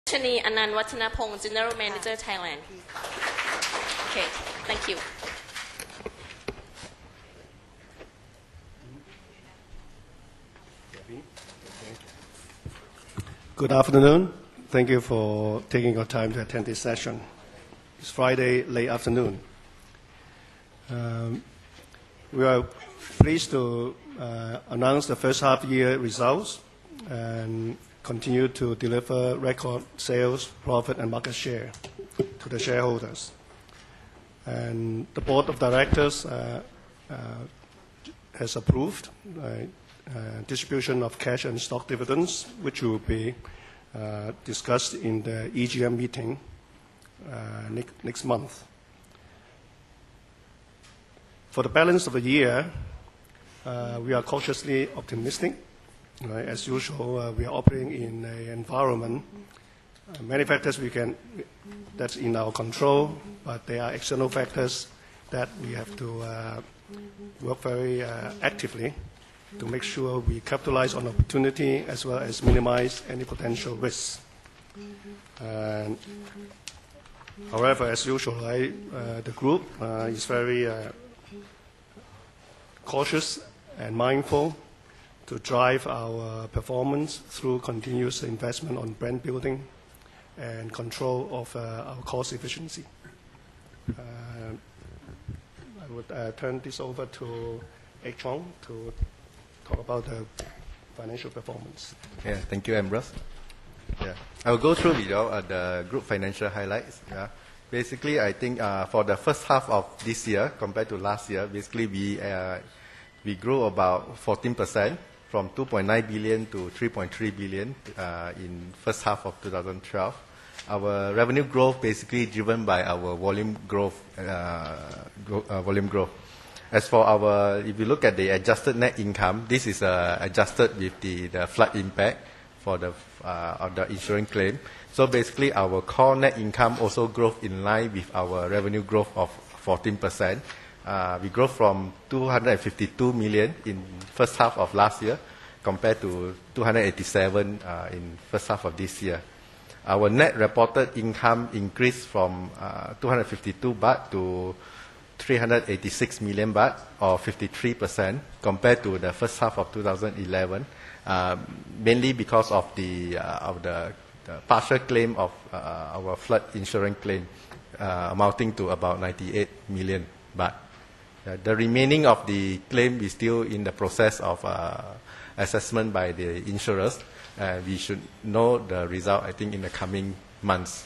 Shani Anand Watanapong, General Manager, Thailand. Okay, thank you. Good afternoon. Thank you for taking your time to attend this session. It's Friday late afternoon. We are pleased to announce the first half year results and continue to deliver record sales, profit and market share to the shareholders. And the Board of Directors has approved distribution of cash and stock dividends, which will be discussed in the EGM meeting next month. For the balance of the year, we are cautiously optimistic. As usual, we are operating in an environment, many factors that's in our control, but there are external factors that we have to work very actively to make sure we capitalize on opportunity as well as minimize any potential risks. However, as usual, the group is very cautious and mindful to drive our performance through continuous investment on brand building and control of our cost efficiency. I would turn this over to Ek Chong to talk about the financial performance. Yeah, thank you, Ambrose. Yeah, I'll go through the group financial highlights. Yeah. Basically, I think for the first half of this year compared to last year, basically we grew about 14%. From 2.9 billion to 3.3 billion in first half of 2012. Our revenue growth basically driven by our volume growth. As for if you look at the adjusted net income, this is adjusted with the flood impact for of the insurance claim. So basically, our core net income also grew in line with our revenue growth of 14%. We grew from 252 million in first half of last year compared to 287 in first half of this year. Our net reported income increased from 252 baht to 386 million baht, or 53% compared to the first half of 2011, mainly because of the partial claim of our flood insurance claim, amounting to about 98 million baht. The remaining of the claim is still in the process of assessment by the insurers. We should know the result, I think, in the coming months.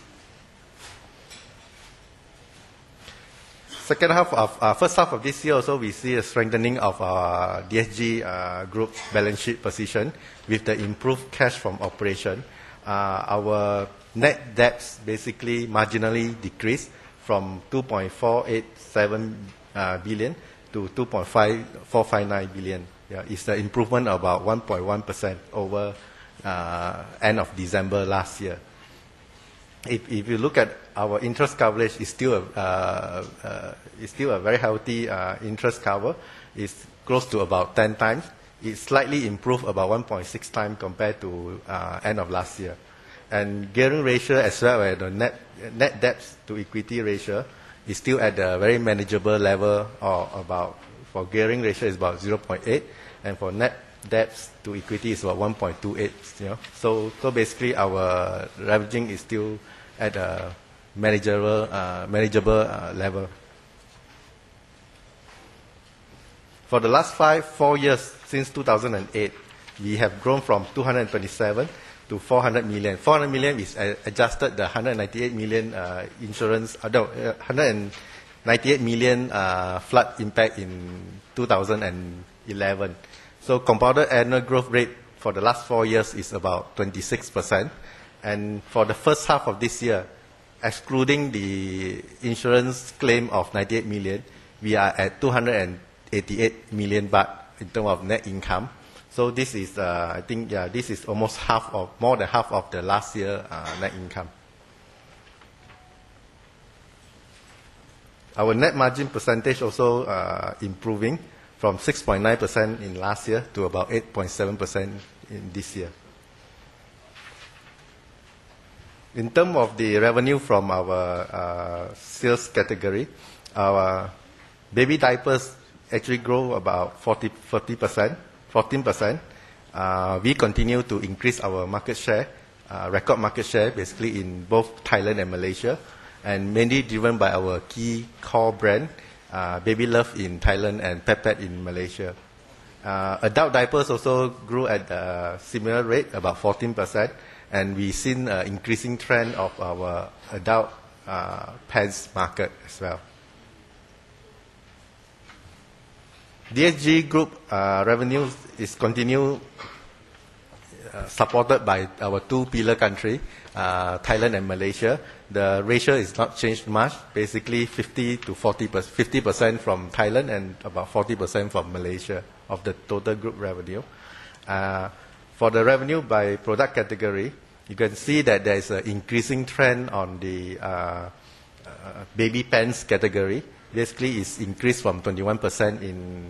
First half of this year also, we see a strengthening of our DSG group balance sheet position with the improved cash from operation. Our net debts basically marginally decreased from 2.487 billion to 2.459 billion. Yeah, it's an improvement of about 1.1% over end of December last year. If you look at our interest coverage, it's still a very healthy interest cover. It's close to about 10 times. It's slightly improved about 1.6 times compared to end of last year. And gearing ratio as well as the net debts to equity ratio is still at a very manageable level, or about, for gearing ratio is about 0.8, and for net debts to equity is about 1.28. So basically our leveraging is still at a manageable level. For the last 4 years since 2008, we have grown from 227 to 400 million. 400 million is adjusted the 198 million insurance, 198 million flood impact in 2011. So compounded annual growth rate for the last 4 years is about 26%. And for the first half of this year, excluding the insurance claim of 98 million, we are at 288 million baht in terms of net income. So this is, I think, this is almost more than half of the last year net income. Our net margin percentage also improving from 6.9% in last year to about 8.7% in this year. In terms of the revenue from our sales category, our baby diapers actually grow about 14%. We continue to increase our market share, record market share, basically in both Thailand and Malaysia, and mainly driven by our key core brand, Baby Love in Thailand and Pet Pet in Malaysia. Adult diapers also grew at a similar rate, about 14%, and we've seen an increasing trend of our adult pants market as well. DSG Group revenue is continue supported by our two pillar country, Thailand and Malaysia. The ratio is not changed much, basically 50% from Thailand and about 40% from Malaysia of the total group revenue. For the revenue by product category, you can see that there is an increasing trend on the baby pants category. Basically, it's increased from 21% in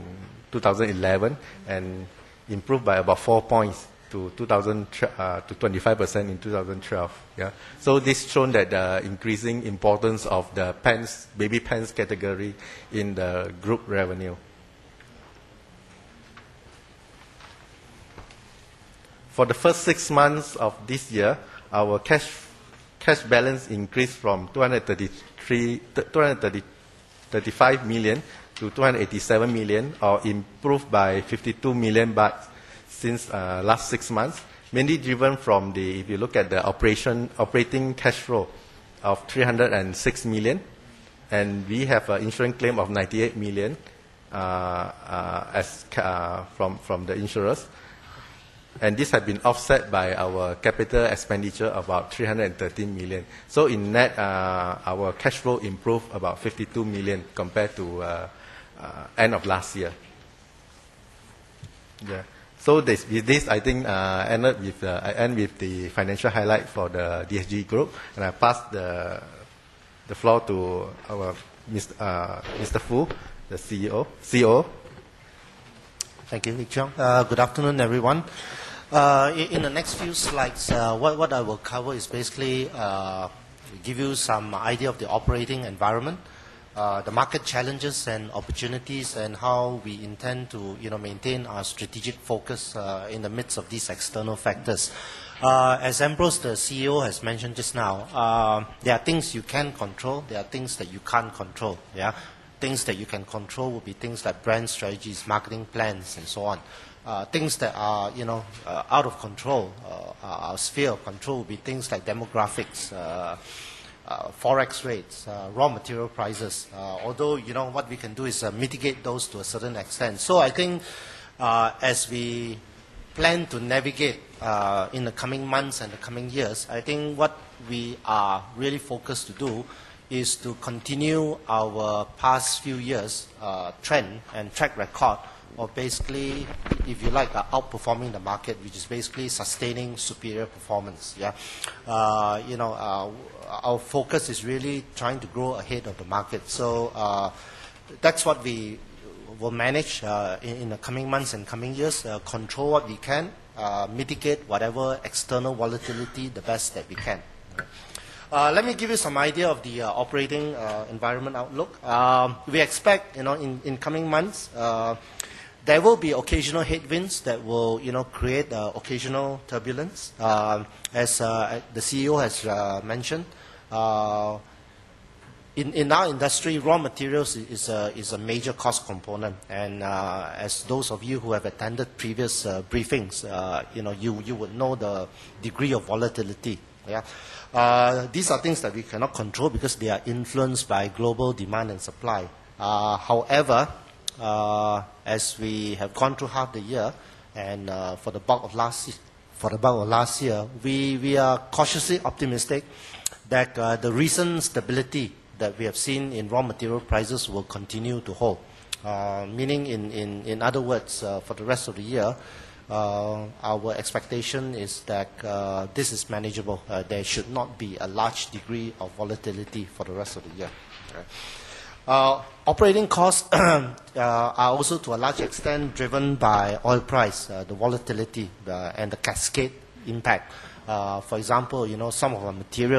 2011 and improved by about 4 points to 25% in 2012. Yeah. So this shown that the increasing importance of the pants, baby pants category in the group revenue. For the first 6 months of this year, our cash balance increased from 235 million to 287 million, or improved by 52 million baht since last 6 months, mainly driven from the, if you look at the operating cash flow of 306 million, and we have an insurance claim of 98 million from the insurers. And this has been offset by our capital expenditure about 313 million. So in net, our cash flow improved about 52 million compared to end of last year. Yeah. So with this, I think I end with the financial highlight for the DSG Group, and I pass the floor to our Mr. Fu, the CEO. Thank you, Lik Cheong. Good afternoon, everyone. In the next few slides, what I will cover is basically give you some idea of the operating environment, the market challenges and opportunities, and how we intend to maintain our strategic focus in the midst of these external factors. As Ambrose, the CEO, has mentioned just now, there are things you can control, there are things that you can't control. Yeah, things that you can control will be things like brand strategies, marketing plans, and so on. Things that are out of control, our sphere of control, will be things like demographics, forex rates, raw material prices. Although what we can do is mitigate those to a certain extent. So I think as we plan to navigate in the coming months and the coming years, I think what we are really focused to do is to continue our past few years trend and track record of basically, if you like, outperforming the market, which is basically sustaining superior performance. Yeah, our focus is really trying to grow ahead of the market. So that's what we will manage in the coming months and coming years. Control what we can, mitigate whatever external volatility the best that we can. Let me give you some idea of the operating environment outlook. We expect, in coming months, there will be occasional headwinds that will, create occasional turbulence. As the CEO has mentioned, in our industry, raw materials is a major cost component. And as those of you who have attended previous briefings, you would know the degree of volatility. Yeah. These are things that we cannot control because they are influenced by global demand and supply. However, as we have gone through half the year, and for the bulk of last year, we are cautiously optimistic that the recent stability that we have seen in raw material prices will continue to hold. Meaning, in other words, for the rest of the year, our expectation is that this is manageable. There should not be a large degree of volatility for the rest of the year. Operating costs are also to a large extent driven by oil price, the volatility, and the cascade impact. For example, some of our materials